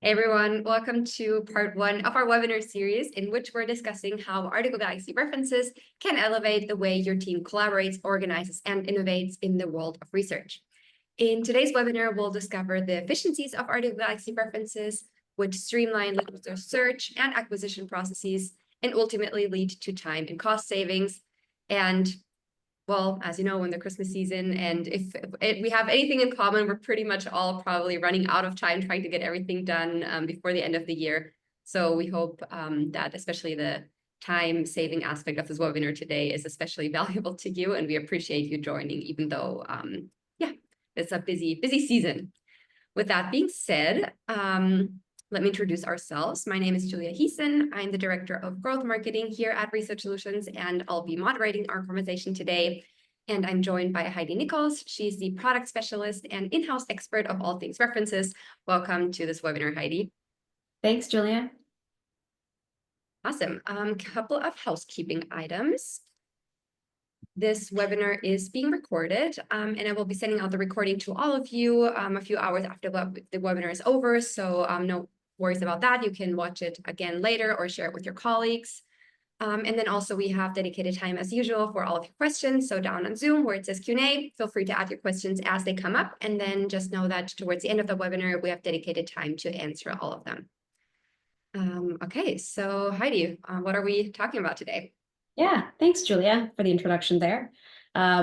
Hey everyone, welcome to part one of our webinar series in which we're discussing how article galaxy references can elevate the way your team collaborates, organizes, and innovates in the world of research. In today's webinar, we'll discover the efficiencies of article galaxy references, which streamline user search and acquisition processes and ultimately lead to time and cost savings. And well, as you know, in the Christmas season, and if we have anything in common, we're pretty much all probably running out of time trying to get everything done before the end of the year. So we hope that especially the time-saving aspect of this webinar today is especially valuable to you, and we appreciate you joining, even though, yeah, it's a busy season. With that being said, let me introduce ourselves. My name is Julia Heeson. I'm the Director of Growth Marketing here at Research Solutions, and I'll be moderating our conversation today. And I'm joined by Heidi Nichols. She's the product specialist and in-house expert of all things references. Welcome to this webinar, Heidi. Thanks, Julia. Awesome. Couple of housekeeping items. This webinar is being recorded, and I will be sending out the recording to all of you a few hours after the webinar is over. So no worries about that. You can watch it again later or share it with your colleagues. And then also we have dedicated time as usual for all of your questions. So down on Zoom where it says Q&A, feel free to add your questions as they come up. And then just know that towards the end of the webinar, we have dedicated time to answer all of them. Okay, so Heidi, what are we talking about today? Yeah, thanks, Julia, for the introduction there.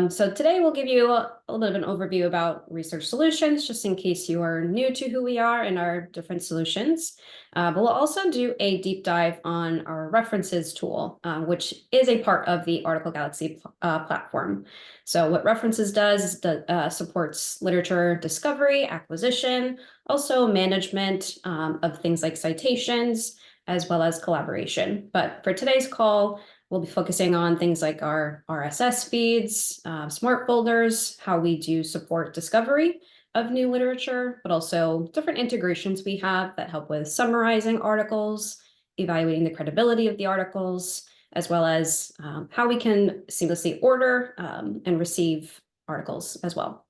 So today we'll give you a little bit of an overview about Research Solutions, just in case you are new to who we are and our different solutions. But we'll also do a deep dive on our references tool, which is a part of the Article Galaxy platform. So what references does is supports literature discovery, acquisition, also management of things like citations, as well as collaboration. But for today's call, we'll be focusing on things like our RSS feeds, smart folders, how we do support discovery of new literature, but also different integrations we have that help with summarizing articles, evaluating the credibility of the articles, as well as how we can seamlessly order and receive articles as well.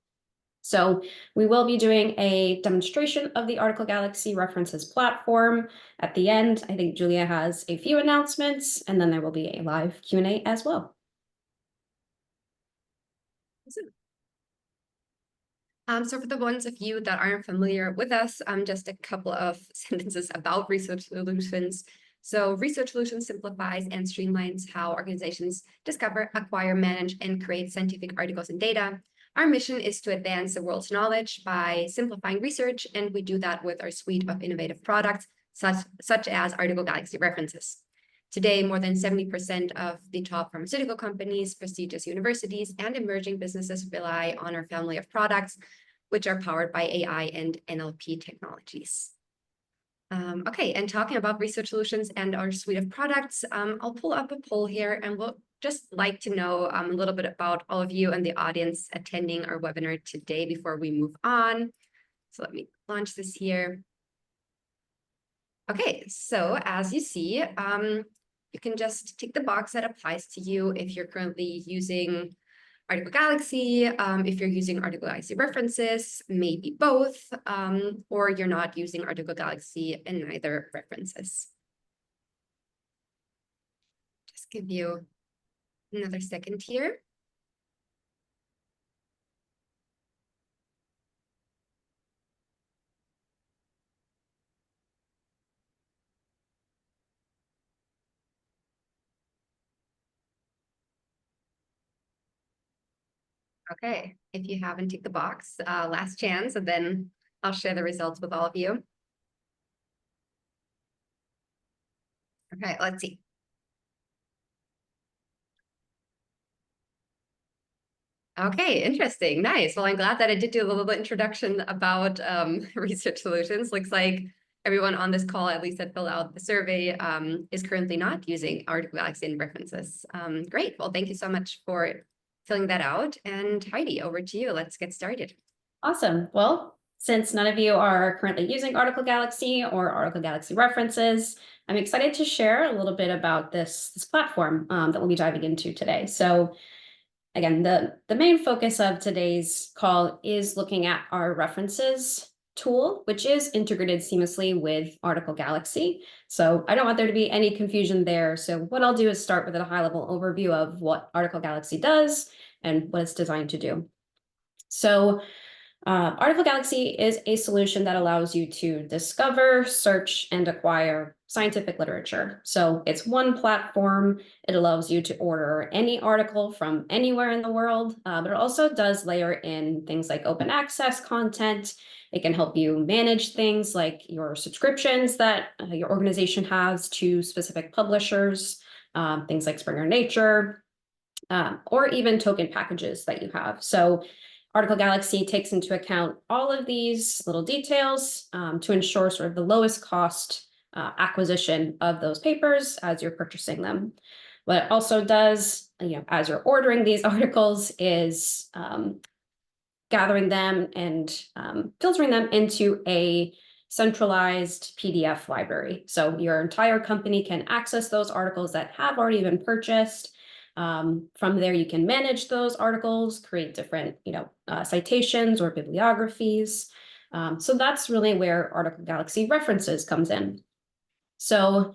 So we will be doing a demonstration of the Article Galaxy references platform. At the end, I think Julia has a few announcements, and then there will be a live Q&A as well. So for the ones of you that aren't familiar with us, just a couple of sentences about Research Solutions. So Research Solutions simplifies and streamlines how organizations discover, acquire, manage, and create scientific articles and data. Our mission is to advance the world's knowledge by simplifying research, and we do that with our suite of innovative products, such as Article Galaxy references. Today, more than 70% of the top pharmaceutical companies, prestigious universities, and emerging businesses rely on our family of products, which are powered by AI and NLP technologies. Okay, and talking about Research Solutions and our suite of products, I'll pull up a poll here, and we'll just like to know a little bit about all of you and the audience attending our webinar today before we move on. So let me launch this here. Okay, so as you see, you can just tick the box that applies to you if you're currently using Article Galaxy, if you're using Article Galaxy references, maybe both, or you're not using Article Galaxy and neither references. Just give you another second here. Okay, if you haven't ticked the box, last chance, and then I'll share the results with all of you. Okay, let's see. Okay, interesting, nice. Well, I'm glad that I did do a little bit introduction about Research Solutions. Looks like everyone on this call, at least that filled out the survey, is currently not using Article Galaxy and references. Great, well, thank you so much for filling that out. And Heidi, over to you. Let's get started. Awesome. Well, since none of you are currently using Article Galaxy or Article Galaxy references, I'm excited to share a little bit about this platform that we'll be diving into today. So again, the main focus of today's call is looking at our references tool, which is integrated seamlessly with Article Galaxy. So I don't want there to be any confusion there. So what I'll do is start with a high-level overview of what Article Galaxy does and what it's designed to do. So Article Galaxy is a solution that allows you to discover, search, and acquire scientific literature. So it's one platform. It allows you to order any article from anywhere in the world, but it also does layer in things like open access content. It can help you manage things like your subscriptions that your organization has to specific publishers, things like Springer Nature, or even token packages that you have. So Article Galaxy takes into account all of these little details to ensure sort of the lowest cost acquisition of those papers as you're purchasing them. What it also does, as you're ordering these articles, is gathering them and filtering them into a centralized PDF library. So your entire company can access those articles that have already been purchased. From there, you can manage those articles, create different, citations or bibliographies. So that's really where Article Galaxy References comes in. So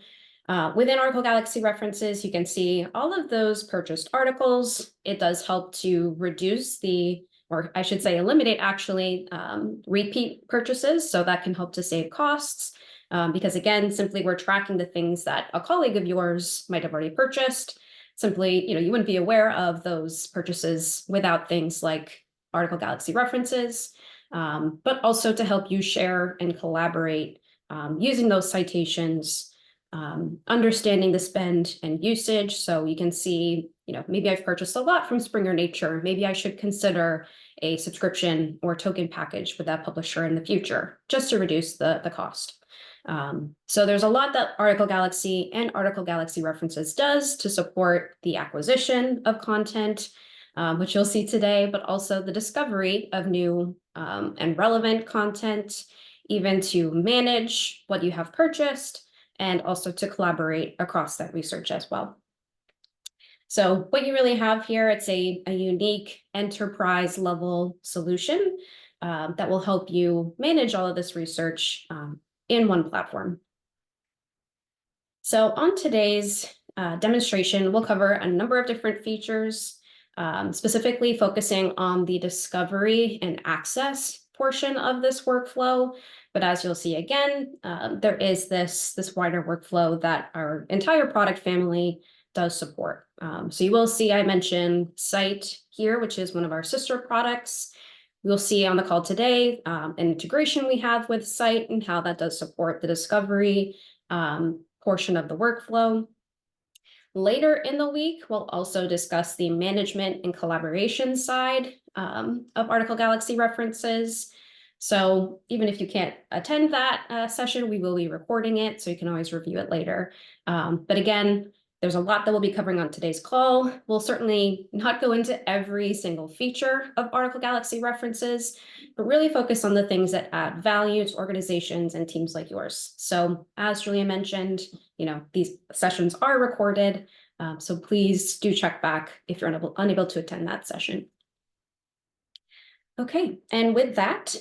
within Article Galaxy References, you can see all of those purchased articles. It does help to reduce or I should say eliminate actually repeat purchases. So that can help to save costs. Because again, simply we're tracking the things that a colleague of yours might have already purchased. Simply, you wouldn't be aware of those purchases without things like Article Galaxy References, but also to help you share and collaborate using those citations, understanding the spend and usage. So you can see, maybe I've purchased a lot from Springer Nature. Maybe I should consider a subscription or token package with that publisher in the future, just to reduce the cost. So there's a lot that Article Galaxy and Article Galaxy References does to support the acquisition of content, which you'll see today, but also the discovery of new and relevant content, even to manage what you have purchased, and also to collaborate across that research as well. So what you really have here, it's a unique enterprise level solution that will help you manage all of this research in one platform. So on today's demonstration, we'll cover a number of different features, specifically focusing on the discovery and access portion of this workflow. But as you'll see again, there is this wider workflow that our entire product family does support. So you will see I mentioned Scite here, which is one of our sister products. We'll see on the call today an integration we have with Scite and how that does support the discovery portion of the workflow. Later in the week, we'll also discuss the management and collaboration side of Article Galaxy References. So even if you can't attend that session, we will be recording it, so you can always review it later. But again, there's a lot that we'll be covering on today's call. We'll certainly not go into every single feature of Article Galaxy References, but really focus on the things that add value to organizations and teams like yours. So as Julia mentioned, these sessions are recorded, so please do check back if you're unable to attend that session. Okay, and with that,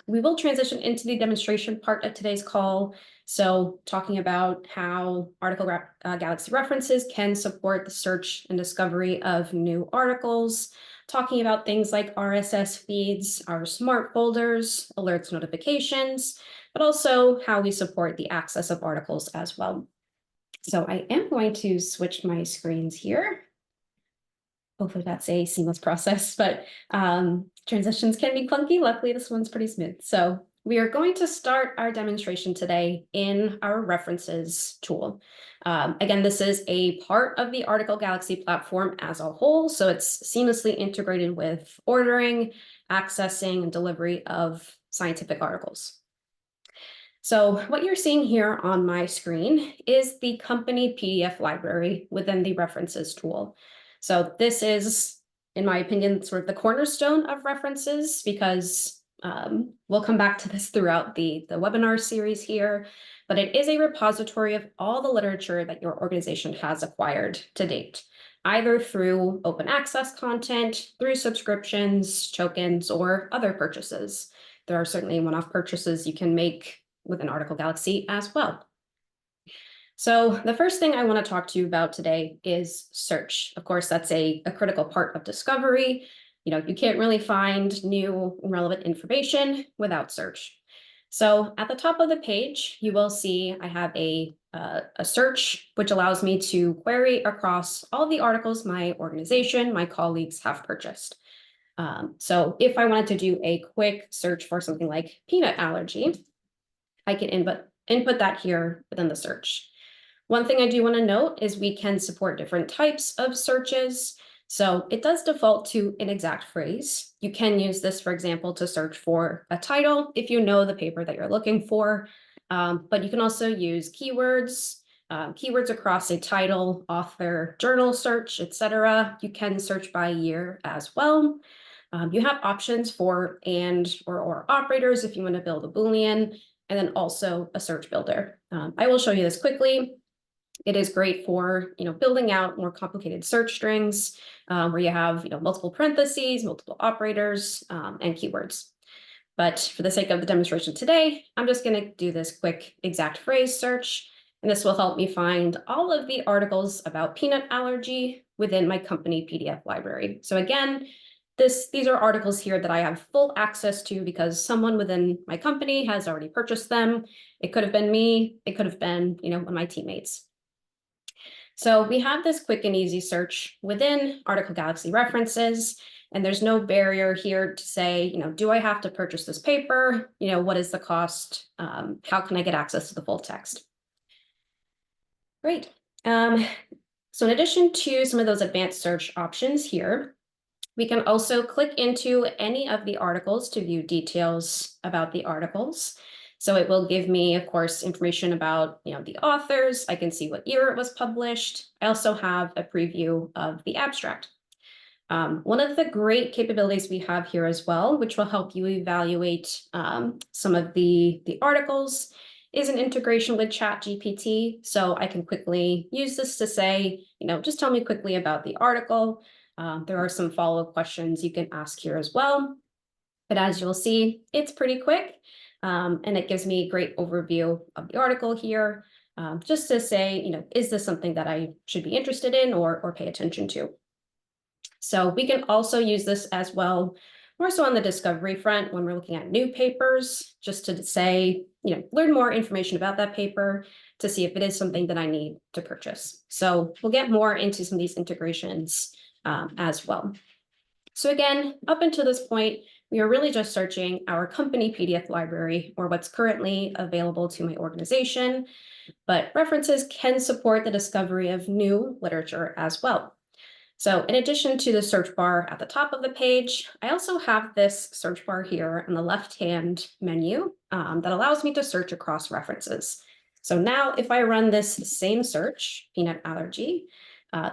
we will transition into the demonstration part of today's call. So talking about how Article Galaxy References can support the search and discovery of new articles, talking about things like RSS feeds, our smart folders, alerts, notifications, but also how we support the access of articles as well. So I am going to switch my screens here. Hopefully that's a seamless process, but transitions can be clunky. Luckily, this one's pretty smooth. So we are going to start our demonstration today in our references tool. Again, this is a part of the Article Galaxy platform as a whole, so it's seamlessly integrated with ordering, accessing, and delivery of scientific articles. So what you're seeing here on my screen is the company PDF library within the references tool. So this is, in my opinion, sort of the cornerstone of references, because we'll come back to this throughout the webinar series here, but it is a repository of all the literature that your organization has acquired to date, either through open access content, through subscriptions, tokens, or other purchases. there are certainly one-off purchases you can make within Article Galaxy as well. So the first thing I want to talk to you about today is search. Of course, that's a critical part of discovery. You can't really find new and relevant information without search. So at the top of the page, you will see I have a search, which allows me to query across all the articles my organization, my colleagues have purchased. So if I wanted to do a quick search for something like peanut allergy, I can input that here within the search. One thing I do want to note is we can support different types of searches. So it does default to an exact phrase. You can use this, for example, to search for a title if you know the paper that you're looking for. But you can also use keywords, keywords across a title, author, journal search, etc. You can search by year as well. You have options for and or operators if you want to build a Boolean, and then also a search builder. I will show you this quickly. It is great for building out more complicated search strings where you have multiple parentheses, multiple operators, and keywords. But for the sake of the demonstration today, I'm just going to do this quick exact phrase search, and this will help me find all of the articles about peanut allergy within my company PDF library. So again, these are articles here that I have full access to because someone within my company has already purchased them. It could have been me. It could have been one of my teammates. So we have this quick and easy search within Article Galaxy references, and there's no barrier here to say, do I have to purchase this paper? What is the cost? How can I get access to the full text? Great. So in addition to some of those advanced search options here, we can also click into any of the articles to view details about the articles. So it will give me, of course, information about the authors. I can see what year it was published. I also have a preview of the abstract. One of the great capabilities we have here as well, which will help you evaluate some of the articles, is an integration with ChatGPT. So I can quickly use this to say, just tell me quickly about the article. There are some follow-up questions you can ask here as well. But as you'll see, it's pretty quick. And it gives me a great overview of the article here, just to say, is this something that I should be interested in or pay attention to? So we can also use this as well, more so on the discovery front when we're looking at new papers, just to say, learn more information about that paper to see if it is something that I need to purchase. So we'll get more into some of these integrations as well. So again, up until this point, we are really just searching our company PDF library or what's currently available to my organization, but references can support the discovery of new literature as well. So in addition to the search bar at the top of the page, I also have this search bar here in the left-hand menu that allows me to search across references. So now if I run this same search, peanut allergy,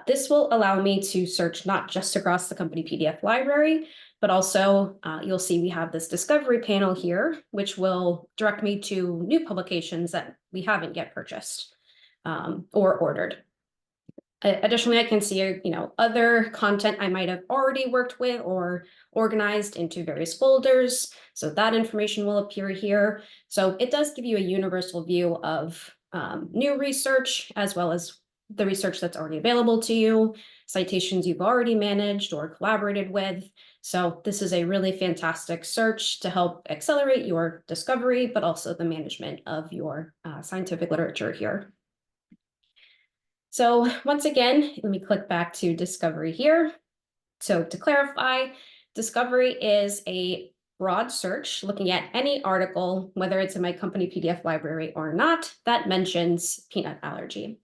this will allow me to search not just across the company PDF library, but also you'll see we have this discovery panel here, which will direct me to new publications that we haven't yet purchased or ordered. Additionally, I can see other content I might have already worked with or organized into various folders. So that information will appear here. So it does give you a universal view of new research as well as the research that's already available to you, citations you've already managed or collaborated with. So this is a really fantastic search to help accelerate your discovery, but also the management of your scientific literature here. So once again, let me click back to discovery here. So to clarify, discovery is a broad search looking at any article, whether it's in my company PDF library or not, that mentions peanut allergy.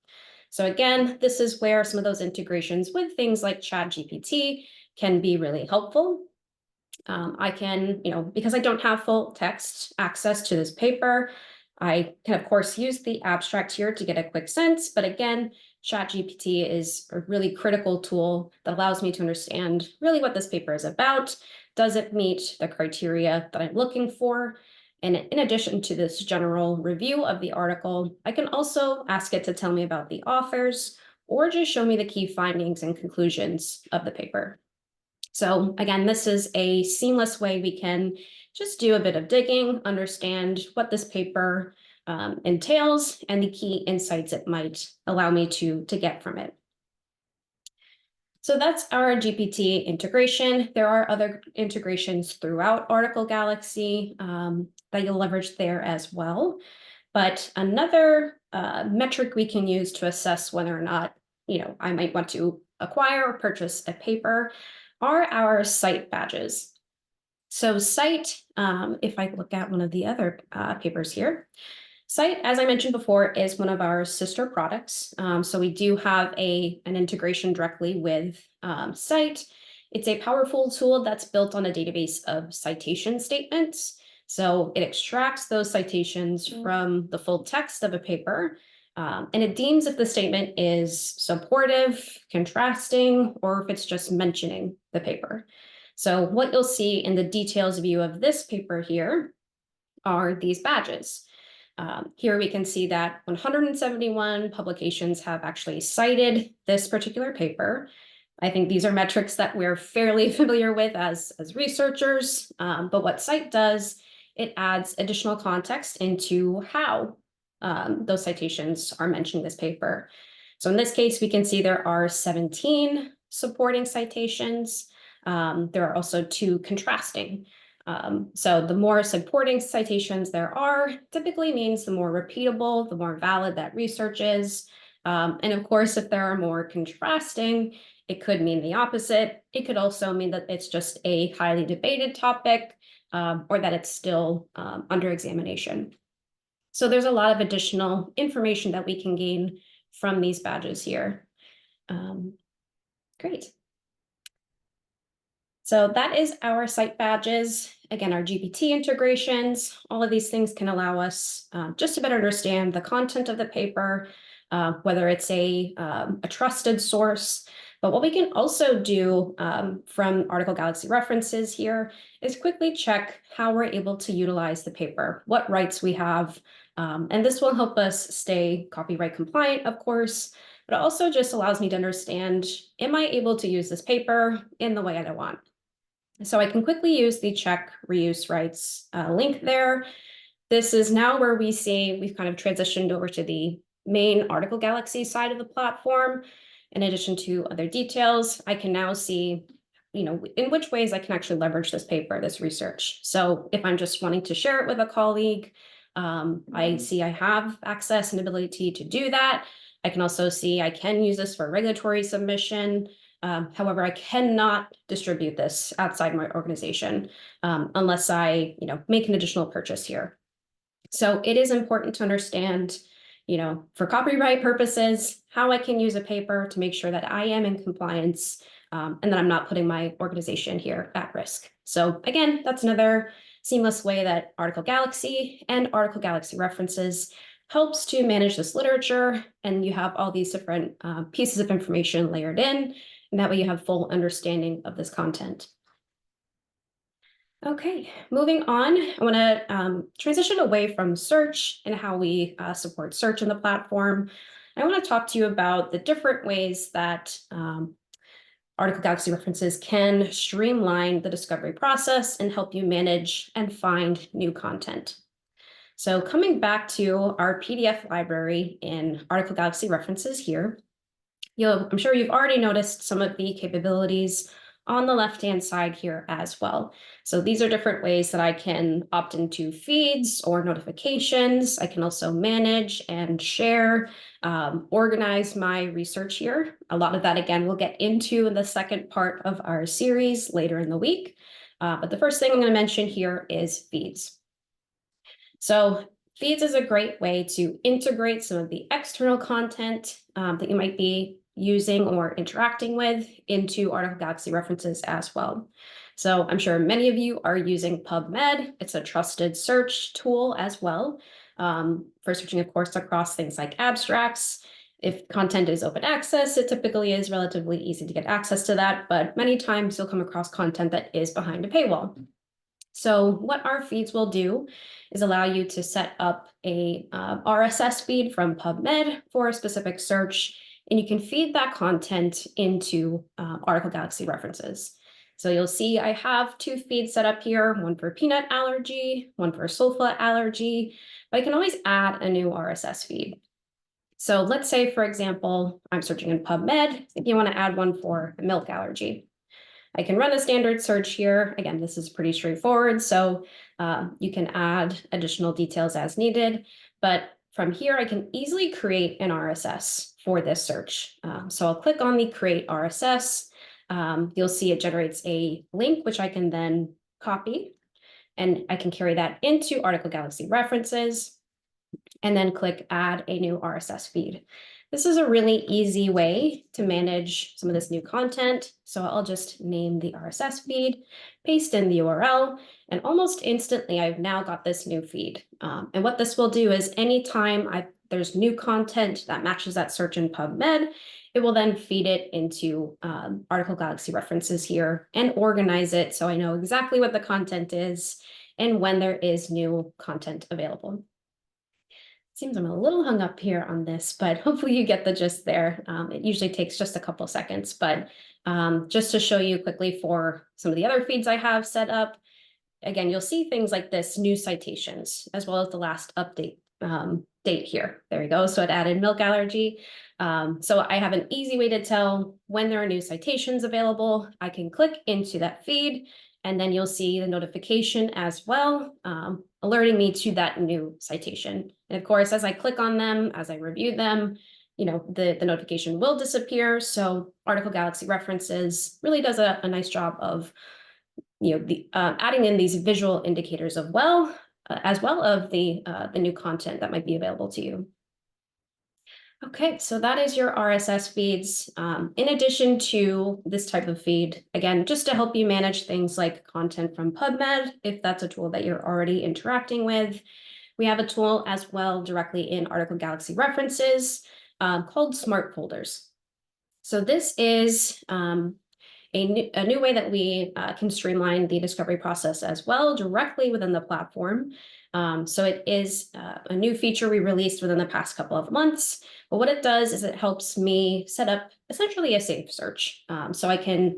So again, this is where some of those integrations with things like ChatGPT can be really helpful. I can, because I don't have full text access to this paper, I can, of course, use the abstract here to get a quick sense. But again, ChatGPT is a really critical tool that allows me to understand really what this paper is about. Does it meet the criteria that I'm looking for? And in addition to this general review of the article, I can also ask it to tell me about the authors or just show me the key findings and conclusions of the paper. So again, this is a seamless way we can just do a bit of digging, understand what this paper entails and the key insights it might allow me to get from it. So that's our GPT integration. There are other integrations throughout Article Galaxy that you'll leverage there as well. But another metric we can use to assess whether or not, I might want to acquire or purchase a paper are our Scite badges. So Scite, if I look at one of the other papers here, Scite, as I mentioned before, is one of our sister products. So we do have an integration directly with Scite. It's a powerful tool that's built on a database of citation statements. So it extracts those citations from the full text of a paper, and it deems if the statement is supportive, contrasting, or if it's just mentioning the paper. So what you'll see in the details view of this paper here are these badges. Here we can see that 171 publications have actually cited this particular paper. I think these are metrics that we're fairly familiar with as researchers, but what Scite does, it adds additional context into how those citations are mentioning this paper. So in this case, we can see there are 17 supporting citations. There are also 2 contrasting. So the more supporting citations there are, typically means the more repeatable, the more valid that research is. And of course, if there are more contrasting, it could mean the opposite. It could also mean that it's just a highly debated topic, or that it's still under examination. So there's a lot of additional information that we can gain from these badges here. Great. So that is our Scite badges. Again, our GPT integrations, all of these things can allow us just to better understand the content of the paper, whether it's a trusted source. But what we can also do from Article Galaxy references here is quickly check how we're able to utilize the paper, what rights we have. And this will help us stay copyright compliant, of course, but it also just allows me to understand, am I able to use this paper in the way that I want? So I can quickly use the check reuse rights link there. This is now where we see we've kind of transitioned over to the main Article Galaxy side of the platform. In addition to other details, I can now see, in which ways I can actually leverage this paper, this research. So if I'm just wanting to share it with a colleague, I see I have access and ability to do that. I can also see I can use this for regulatory submission. However, I cannot distribute this outside my organization unless I, make an additional purchase here. So it is important to understand, for copyright purposes, how I can use a paper to make sure that I am in compliance and that I'm not putting my organization here at risk. So again, that's another seamless way that Article Galaxy and Article Galaxy references helps to manage this literature, and you have all these different pieces of information layered in, and that way you have full understanding of this content. Okay, moving on, I want to transition away from search and how we support search in the platform. I want to talk to you about the different ways that Article Galaxy references can streamline the discovery process and help you manage and find new content. So coming back to our PDF library in Article Galaxy references here, I'm sure you've already noticed some of the capabilities on the left-hand side here as well. So these are different ways that I can opt into feeds or notifications. I can also manage and share, organize my research here. A lot of that, again, we'll get into in the second part of our series later in the week. But the first thing I'm going to mention here is feeds. So feeds is a great way to integrate some of the external content that you might be using or interacting with into Article Galaxy references as well. So I'm sure many of you are using PubMed. It's a trusted search tool as well for searching, of course, across things like abstracts. If content is open access, it typically is relatively easy to get access to that, but many times you'll come across content that is behind a paywall. So what our feeds will do is allow you to set up a RSS feed from PubMed for a specific search, and you can feed that content into Article Galaxy references. So you'll see I have 2 feeds set up here, one for peanut allergy, one for sulfa allergy, but I can always add a new RSS feed. So let's say, for example, I'm searching in PubMed, if you want to add one for a milk allergy. I can run a standard search here. Again, this is pretty straightforward, so you can add additional details as needed, but from here, I can easily create an RSS for this search. So I'll click on the Create RSS. You'll see it generates a link, which I can then copy, and I can carry that into Article Galaxy References, and then click Add a new RSS feed. This is a really easy way to manage some of this new content. So I'll just name the RSS feed, paste in the URL, and almost instantly I've now got this new feed. And what this will do is anytime there's new content that matches that search in PubMed, it will then feed it into Article Galaxy References here and organize it so I know exactly what the content is and when there is new content available. Seems I'm a little hung up here on this, but hopefully you get the gist there. It usually takes just a couple seconds, but just to show you quickly for some of the other feeds I have set up, again, you'll see things like this, new citations, as well as the last update date here. There we go. So it added milk allergy. So I have an easy way to tell when there are new citations available. I can click into that feed, and then you'll see the notification as well, alerting me to that new citation. And of course, as I click on them, as I review them, the notification will disappear. So Article Galaxy References really does a nice job of adding in these visual indicators as well of the new content that might be available to you. Okay, so that is your RSS feeds. In addition to this type of feed, again, just to help you manage things like content from PubMed, if that's a tool that you're already interacting with, we have a tool as well directly in Article Galaxy References called Smart Folders. So this is a new way that we can streamline the discovery process as well directly within the platform. So it is a new feature we released within the past couple of months. But what it does is it helps me set up essentially a safe search. So I can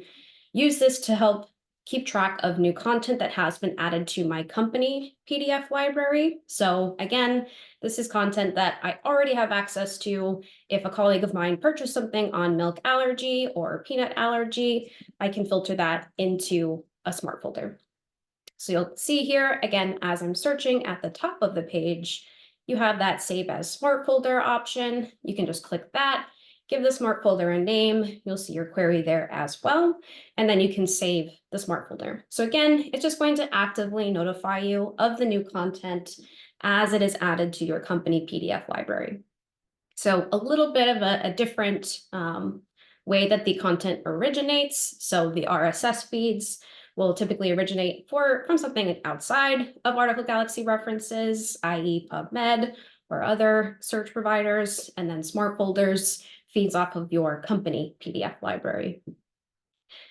use this to help keep track of new content that has been added to my company PDF library. So again, this is content that I already have access to. If a colleague of mine purchased something on milk allergy or peanut allergy, I can filter that into a smart folder. So you'll see here, again, as I'm searching at the top of the page, you have that Save as Smart Folder option. You can just click that, give the smart folder a name. You'll see your query there as well. And then you can save the smart folder. So again, it's just going to actively notify you of the new content as it is added to your company PDF library. So a little bit of a different way that the content originates. So the RSS feeds will typically originate from something outside of Article Galaxy References, i.e. PubMed or other search providers, and then Smart Folders feeds off of your company PDF library.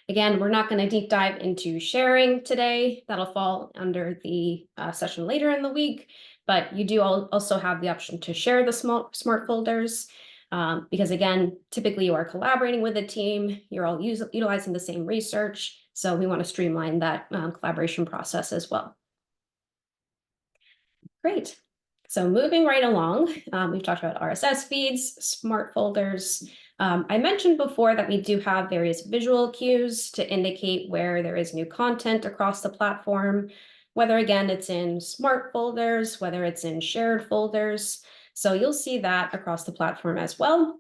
Again, we're not going to deep dive into sharing today. That'll fall under the session later in the week, but you do also have the option to share the smart folders because again, typically you are collaborating with a team, you're all utilizing the same research. So we want to streamline that collaboration process as well. Great. So moving right along, we've talked about RSS feeds, smart folders. I mentioned before that we do have various visual cues to indicate where there is new content across the platform, whether again, it's in smart folders, whether it's in shared folders. So you'll see that across the platform as well.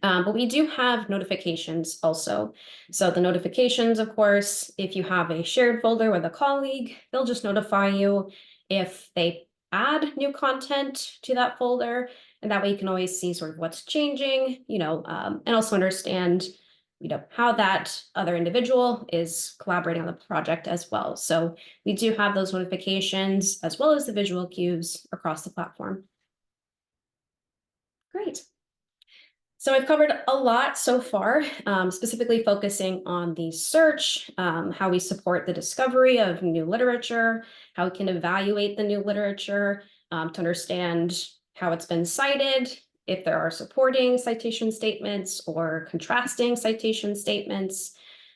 But we do have notifications also. So the notifications, of course, if you have a shared folder with a colleague, they'll just notify you if they add new content to that folder. And that way you can always see sort of what's changing, and also understand, how that other individual is collaborating on the project as well. So we do have those notifications as well as the visual cues across the platform. Great. So I've covered a lot so far, specifically focusing on the search, how we support the discovery of new literature, how we can evaluate the new literature to understand how it's been cited, if there are supporting citation statements or contrasting citation statements,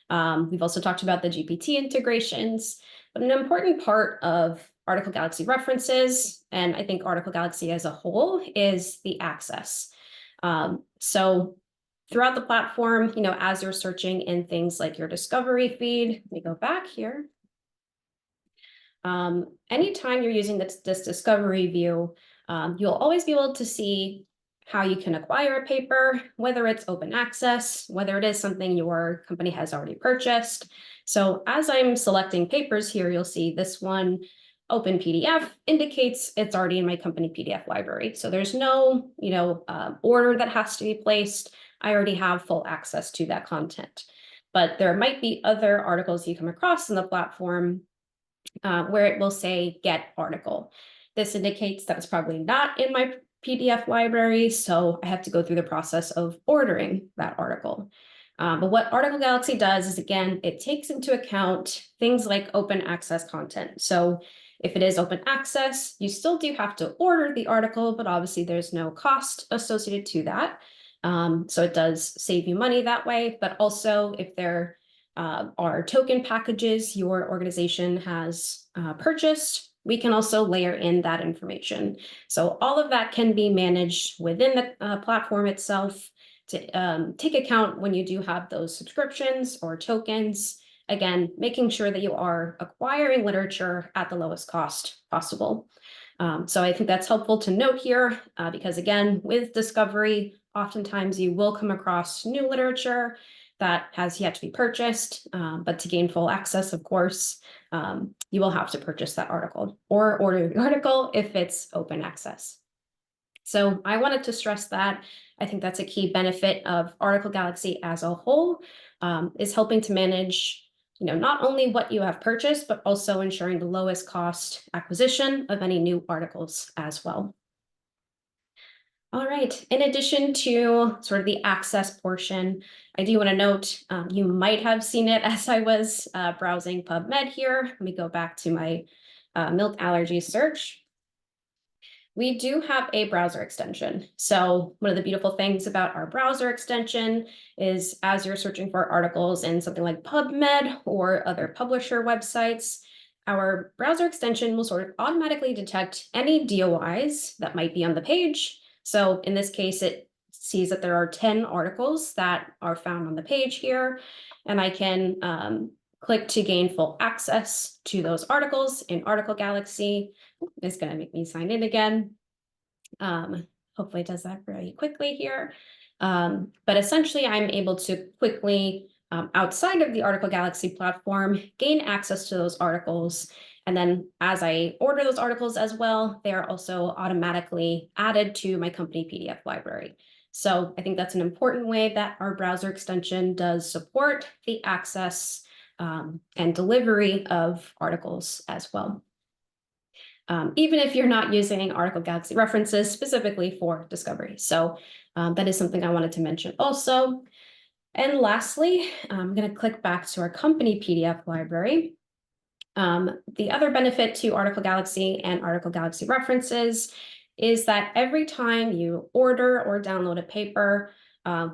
We've also talked about the GPT integrations, but an important part of Article Galaxy references, and I think Article Galaxy as a whole, is the access. So throughout the platform, as you're searching in things like your discovery feed, let me go back here. Anytime you're using this discovery view, you'll always be able to see how you can acquire a paper, whether it's open access, whether it is something your company has already purchased. So as I'm selecting papers here, you'll see this one, open PDF, indicates it's already in my company PDF library. So there's no, order that has to be placed. I already have full access to that content. But there might be other articles you come across in the platform where it will say get article. This indicates that it's probably not in my PDF library, so I have to go through the process of ordering that article. But what Article Galaxy does is, again, it takes into account things like open access content. So if it is open access, you still do have to order the article, but obviously there's no cost associated to that. So it does save you money that way, but also if there are token packages your organization has purchased, we can also layer in that information. So all of that can be managed within the platform itself to take account when you do have those subscriptions or tokens. Again, making sure that you are acquiring literature at the lowest cost possible. So I think that's helpful to note here because, again, with discovery, oftentimes you will come across new literature that has yet to be purchased, but to gain full access, of course, you will have to purchase that article or order the article if it's open access. So I wanted to stress that. I think that's a key benefit of Article Galaxy as a whole, is helping to manage not only what you have purchased, but also ensuring the lowest cost acquisition of any new articles as well. All right, in addition to sort of the access portion, I do want to note, you might have seen it as I was browsing PubMed here. Let me go back to my milk allergy search. We do have a browser extension. So one of the beautiful things about our browser extension is as you're searching for articles in something like PubMed or other publisher websites, our browser extension will sort of automatically detect any DOIs that might be on the page. So in this case, it sees that there are 10 articles that are found on the page here, and I can click to gain full access to those articles in Article Galaxy. It's going to make me sign in again. Hopefully it does that very quickly here. But essentially, I'm able to quickly, outside of the Article Galaxy platform, gain access to those articles. And then as I order those articles as well, they are also automatically added to my company PDF library. So I think that's an important way that our browser extension does support the access and delivery of articles as well. Even if you're not using Article Galaxy references specifically for discovery. So that is something I wanted to mention also. And lastly, I'm going to click back to our company PDF library. The other benefit to Article Galaxy and Article Galaxy references is that every time you order or download a paper,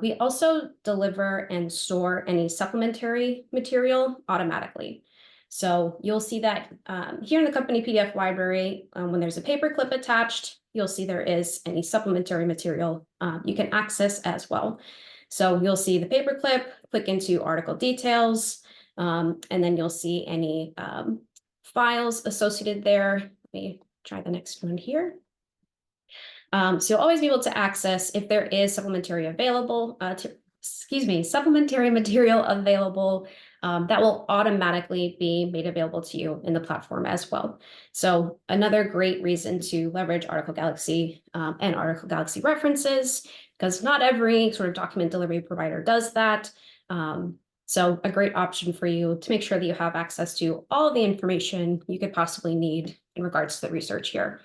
we also deliver and store any supplementary material automatically. So you'll see that here in the company PDF library, when there's a paper clip attached, you'll see there is any supplementary material you can access as well. So you'll see the paper clip, click into article details, and then you'll see any files associated there. Let me try the next one here. So you'll always be able to access if there is supplementary available, supplementary material available that will automatically be made available to you in the platform as well. So another great reason to leverage Article Galaxy and Article Galaxy references, because not every sort of document delivery provider does that. So a great option for you to make sure that you have access to all of the information you could possibly need in regards to the research here.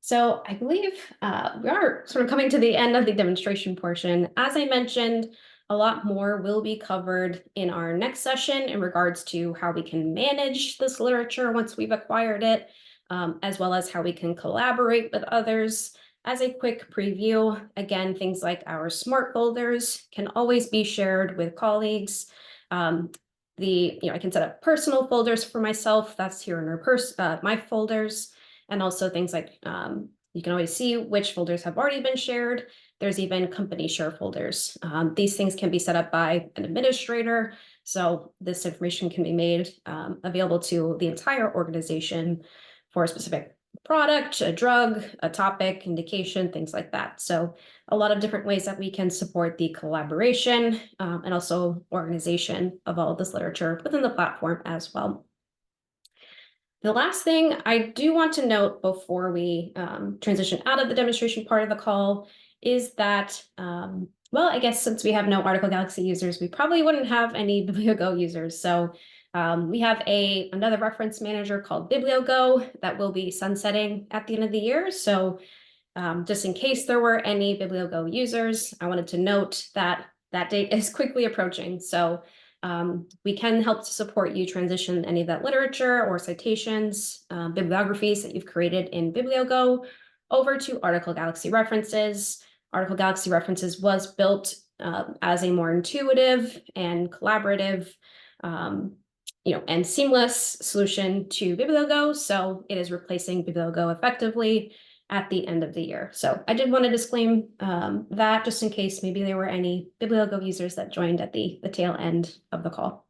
So I believe we are sort of coming to the end of the demonstration portion. As I mentioned, a lot more will be covered in our next session in regards to how we can manage this literature once we've acquired it, as well as how we can collaborate with others, as a quick preview, again, things like our smart folders can always be shared with colleagues. I can set up personal folders for myself. That's here in my folders, and also things like you can always see which folders have already been shared. There's even company share folders. These things can be set up by an administrator, so this information can be made available to the entire organization for a specific product, a drug, a topic, indication, things like that. So a lot of different ways that we can support the collaboration and also organization of all of this literature within the platform as well. The last thing I do want to note before we transition out of the demonstration part of the call is that, well, I guess since we have no Article Galaxy users, we probably wouldn't have any BiblioGo users. So we have another reference manager called BiblioGo that will be sunsetting at the end of the year. So just in case there were any BiblioGo users, I wanted to note that that date is quickly approaching. So we can help to support you transition any of that literature or citations, bibliographies that you've created in BiblioGo over to Article Galaxy References. Article Galaxy References was built as a more intuitive and collaborative and seamless solution to BiblioGo. So it is replacing BiblioGo effectively at the end of the year. So I did want to disclaim that just in case maybe there were any BiblioGo users that joined at the tail end of the call.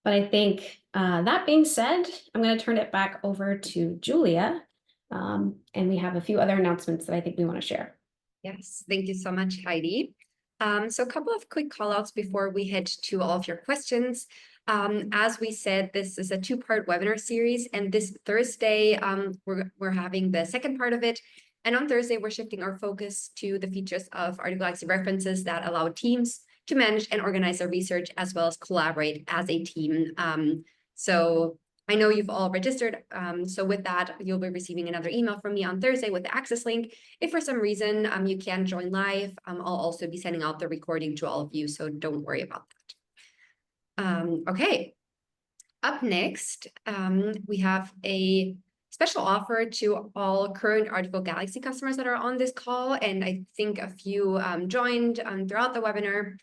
But I think that being said, I'm going to turn it back over to Julia. And we have a few other announcements that I think we want to share. Yes, thank you so much, Heidi. So a couple of quick call outs before we head to all of your questions. As we said, this is a two-part webinar series, and this Thursday, we're having the second part of it. And on Thursday, we're shifting our focus to the features of Article Galaxy References that allow teams to manage and organize their research as well as collaborate as a team. So I know you've all registered. So with that, you'll be receiving another email from me on Thursday with the access link. If for some reason you can't join live, I'll also be sending out the recording to all of you, so don't worry about that. Okay, up next, we have a special offer to all current Article Galaxy customers that are on this call, and I think a few joined throughout the webinar.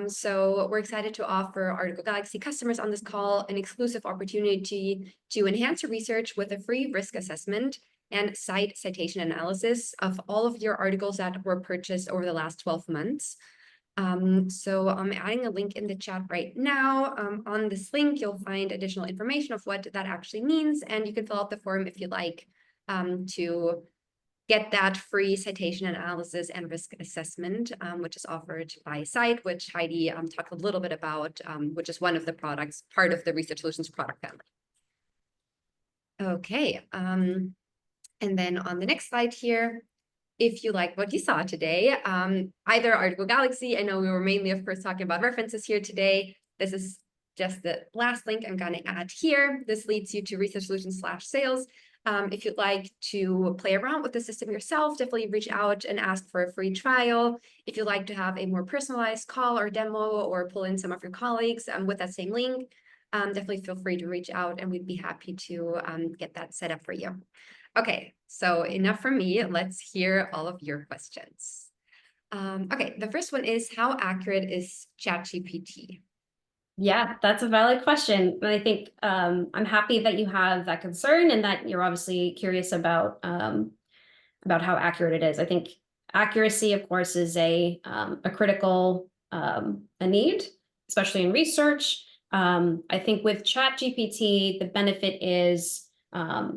So we're excited to offer Article Galaxy customers on this call an exclusive opportunity to enhance your research with a free risk assessment and citation analysis of all of your articles that were purchased over the last 12 months. So I'm adding a link in the chat right now. On this link, you'll find additional information of what that actually means, and you can fill out the form if you'd like to get that free citation analysis and risk assessment, which is offered by Scite, which Heidi talked a little bit about, which is one of the products, part of the Research Solutions product family. Okay, and then on the next slide here, if you like what you saw today, either Article Galaxy, I know we were mainly, of course, talking about references here today. This is just the last link I'm going to add here. This leads you to Research Solutions/sales. If you'd like to play around with the system yourself, definitely reach out and ask for a free trial. If you'd like to have a more personalized call or demo or pull in some of your colleagues with that same link, definitely feel free to reach out and we'd be happy to get that set up for you. Okay, so enough from me. Let's hear all of your questions. Okay, the first one is, how accurate is ChatGPT? Yeah, that's a valid question. And I think I'm happy that you have that concern and that you're obviously curious about how accurate it is. I think accuracy, of course, is a critical a need, especially in research. I think with ChatGPT, the benefit is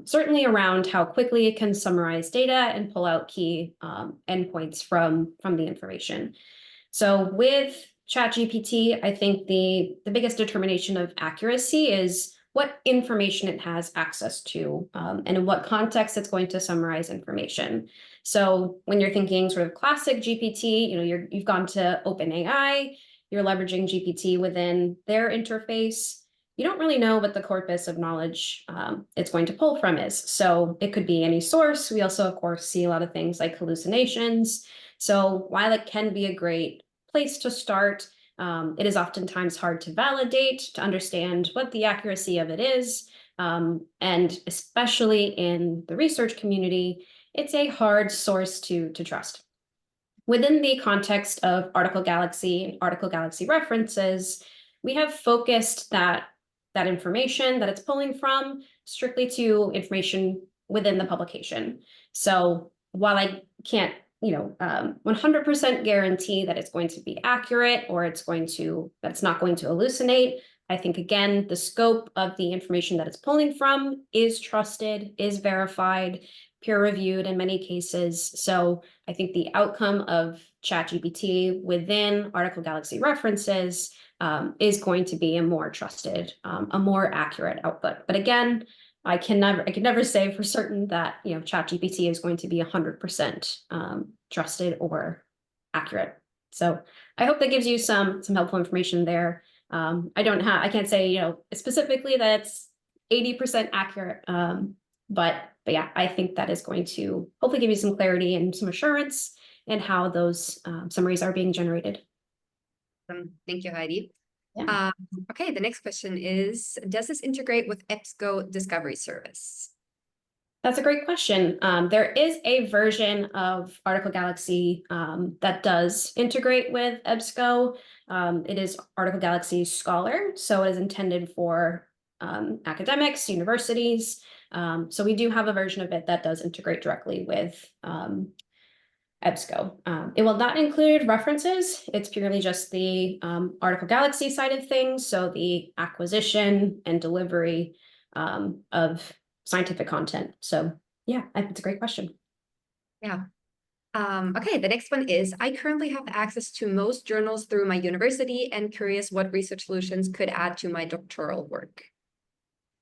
certainly around how quickly it can summarize data and pull out key endpoints from the information. So with ChatGPT, I think the biggest determination of accuracy is what information it has access to and in what context it's going to summarize information. So when you're thinking sort of classic GPT, you've gone to OpenAI, you're leveraging GPT within their interface. You don't really know what the corpus of knowledge it's going to pull from is. So it could be any source. We also, of course, see a lot of things like hallucinations. So while it can be a great place to start, it is oftentimes hard to validate, to understand what the accuracy of it is. And especially in the research community, it's a hard source to trust. Within the context of Article Galaxy and Article Galaxy references, we have focused that information that it's pulling from strictly to information within the publication. So while I can't 100% guarantee that it's going to be accurate or that it's not going to hallucinate, I think, again, the scope of the information that it's pulling from is trusted, is verified, peer-reviewed in many cases. So I think the outcome of ChatGPT within Article Galaxy references is going to be a more trusted, a more accurate output. But again, I can never say for certain that ChatGPT is going to be 100% trusted or accurate. So I hope that gives you some helpful information there. I can't say specifically that it's 80% accurate, but yeah, I think that is going to hopefully give you some clarity and some assurance in how those summaries are being generated. Thank you, Heidi. Yeah. Okay, the next question is, does this integrate with EBSCO Discovery Service? That's a great question. There is a version of Article Galaxy that does integrate with EBSCO. It is Article Galaxy Scholar, so it is intended for academics, universities. So we do have a version of it that does integrate directly with EBSCO. It will not include references. It's purely just the Article Galaxy side of things, so the acquisition and delivery of scientific content. So yeah, it's a great question. Yeah. Okay, the next one is, I currently have access to most journals through my university and curious what research solutions could add to my doctoral work.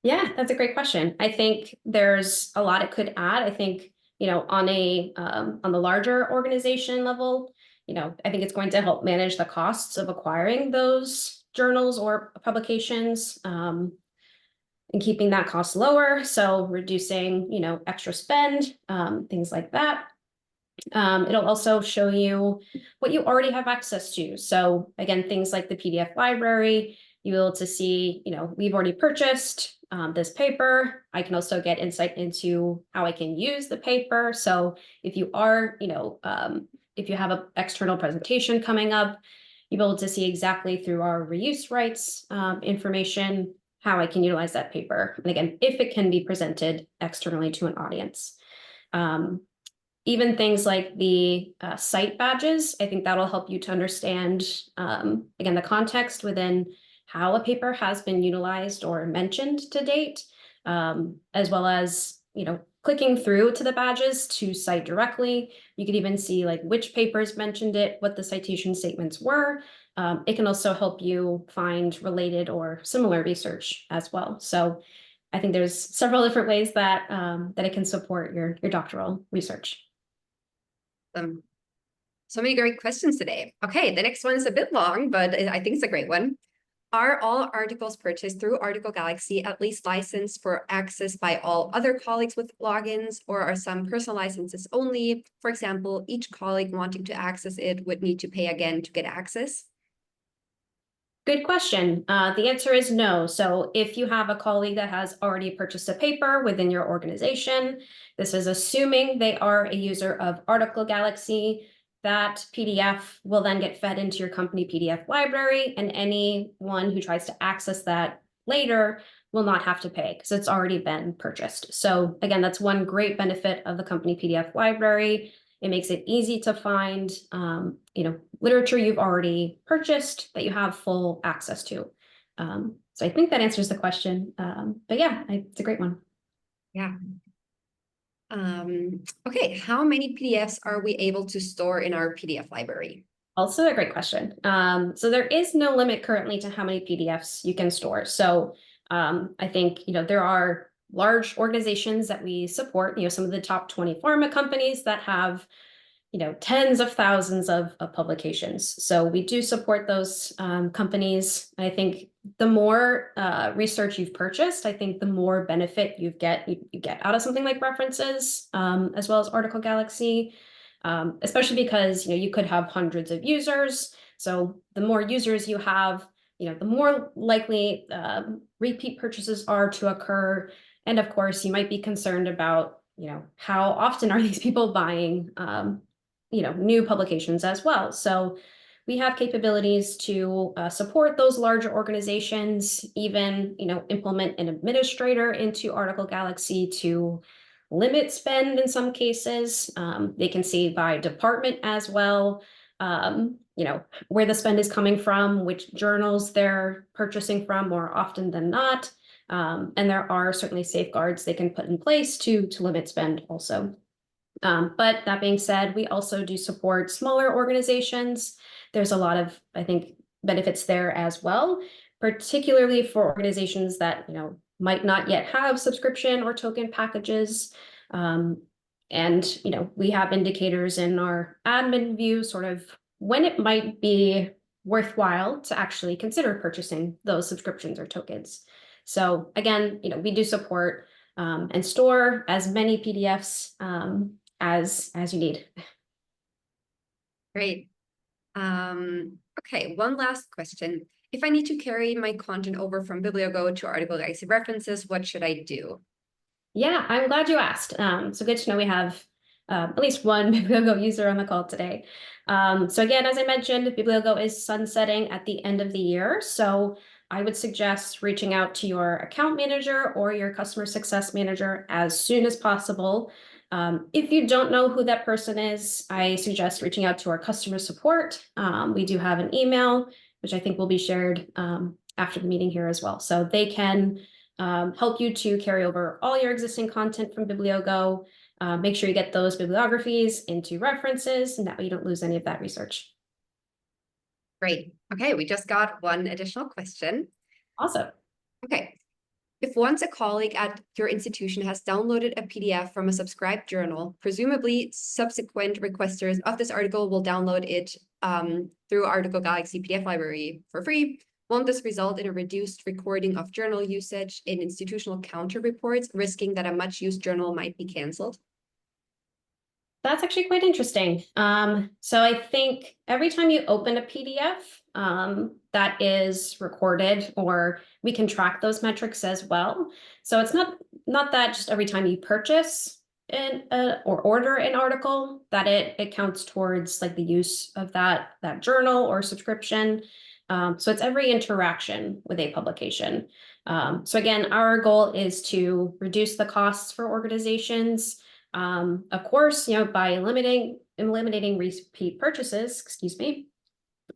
Yeah, that's a great question. I think there's a lot it could add. I think, on the larger organization level, I think it's going to help manage the costs of acquiring those journals or publications, and keeping that cost lower. So reducing, extra spend, things like that. It'll also show you what you already have access to. So again, things like the PDF library, you'll be able to see, we've already purchased this paper. I can also get insight into how I can use the paper. So if you are, if you have an external presentation coming up, you'll be able to see exactly through our reuse rights information how I can utilize that paper. And again, if it can be presented externally to an audience. Even things like the Scite badges, I think that'll help you to understand, again, the context within how a paper has been utilized or mentioned to date, as well as, clicking through to the badges to cite directly. You could even see like which papers mentioned it, what the citation statements were. It can also help you find related or similar research as well. So I think there's several different ways that it can support your doctoral research. So many great questions today. Okay, the next one is a bit long, but I think it's a great one. Are all articles purchased through Article Galaxy at least licensed for access by all other colleagues with logins, or are some personal licenses only? For example, each colleague wanting to access it would need to pay again to get access. Good question. The answer is no. So if you have a colleague that has already purchased a paper within your organization, this is assuming they are a user of Article Galaxy. That PDF will then get fed into your company PDF library, and anyone who tries to access that later will not have to pay because it's already been purchased. So again, that's one great benefit of the company PDF library. It makes it easy to find, literature you've already purchased that you have full access to. So I think that answers the question. But yeah, it's a great one. Yeah. Okay, how many PDFs are we able to store in our PDF library? Also a great question. So there is no limit currently to how many PDFs you can store. So I think, there are large organizations that we support, some of the top 20 pharma companies that have, tens of thousands of publications. So we do support those companies. I think the more research you've purchased, I think the more benefit you get out of something like references, as well as Article Galaxy, especially because, you could have hundreds of users. So the more users you have, the more likely repeat purchases are to occur. And of course, you might be concerned about how often are these people buying, new publications as well? So we have capabilities to support those larger organizations, even, implement an administrator into Article Galaxy to limit spend in some cases. They can see by department as well, where the spend is coming from, which journals they're purchasing from more often than not. And there are certainly safeguards they can put in place to limit spend also. But that being said, we also do support smaller organizations. There's a lot of, I think, benefits there as well, particularly for organizations that, might not yet have subscription or token packages. And, we have indicators in our admin view, sort of when it might be worthwhile to actually consider purchasing those subscriptions or tokens. So again, we do support and store as many PDFs as you need. Great. Okay, one last question. If I need to carry my content over from BiblioGo to Article Galaxy References, what should I do? Yeah, I'm glad you asked. So good to know we have at least one BiblioGo user on the call today. So again, as I mentioned, BiblioGo is sunsetting at the end of the year. So I would suggest reaching out to your account manager or your customer success manager as soon as possible. If you don't know who that person is, I suggest reaching out to our customer support. We do have an email, which I think will be shared after the meeting here as well. So they can help you to carry over all your existing content from BiblioGo. Make sure you get those bibliographies into references, and that way you don't lose any of that research. Great. Okay, we just got one additional question. Awesome. Okay. If once a colleague at your institution has downloaded a PDF from a subscribed journal, presumably subsequent requesters of this article will download it through Article Galaxy PDF library for free. Won't this result in a reduced recording of journal usage in institutional counter reports, risking that a much used journal might be canceled? That's actually quite interesting. So I think every time you open a PDF, that is recorded, or we can track those metrics as well. So it's not that just every time you purchase or order an article that it counts towards like the use of that journal or subscription. So it's every interaction with a publication. So again, our goal is to reduce the costs for organizations. Of course, by eliminating repeat purchases,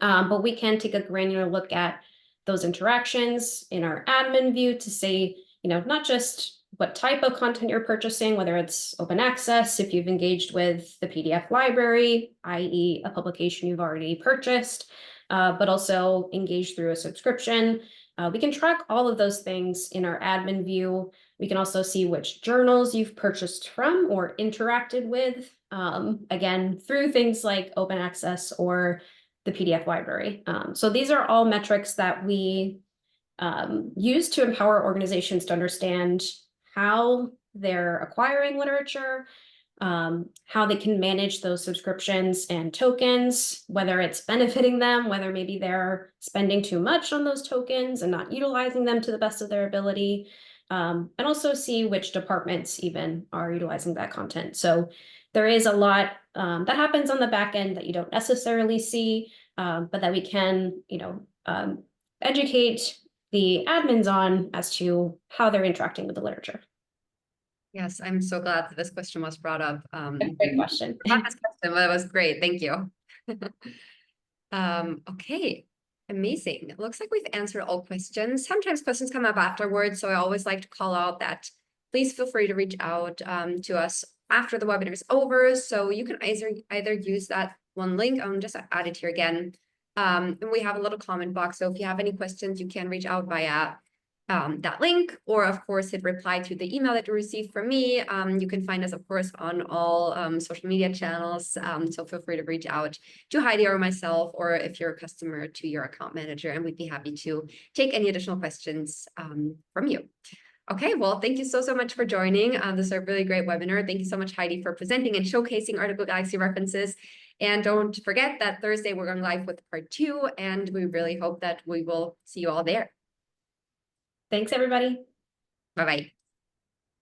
but we can take a granular look at those interactions in our admin view to say, not just what type of content you're purchasing, whether it's open access, if you've engaged with the PDF library, i.e. a publication you've already purchased, but also engaged through a subscription. We can track all of those things in our admin view. We can also see which journals you've purchased from or interacted with, again, through things like open access or the PDF library. So these are all metrics that we use to empower organizations to understand how they're acquiring literature, how they can manage those subscriptions and tokens, whether it's benefiting them, whether maybe they're spending too much on those tokens and not utilizing them to the best of their ability, and also see which departments even are utilizing that content. So there is a lot that happens on the back end that you don't necessarily see, but that we can, educate the admins on as to how they're interacting with the literature. Yes, I'm so glad that this question was brought up. Great question. Not this question, but it was great. Thank you. Okay, amazing. It looks like we've answered all questions. Sometimes questions come up afterwards, so I always like to call out that please feel free to reach out to us after the webinar is over. So you can either use that one link. I'm just add it here again. And we have a little comment box. So if you have any questions, you can reach out via that link, or of course hit reply to the email that you received from me. You can find us, of course, on all social media channels. So feel free to reach out to Heidi or myself, or if you're a customer, to your account manager, and we'd be happy to take any additional questions from you. Okay, well, thank you so much for joining. This is a really great webinar. Thank you so much, Heidi, for presenting and showcasing Article Galaxy references. And don't forget that Thursday we're going live with part 2, and we really hope that we will see you all there. Thanks, everybody. Bye-bye.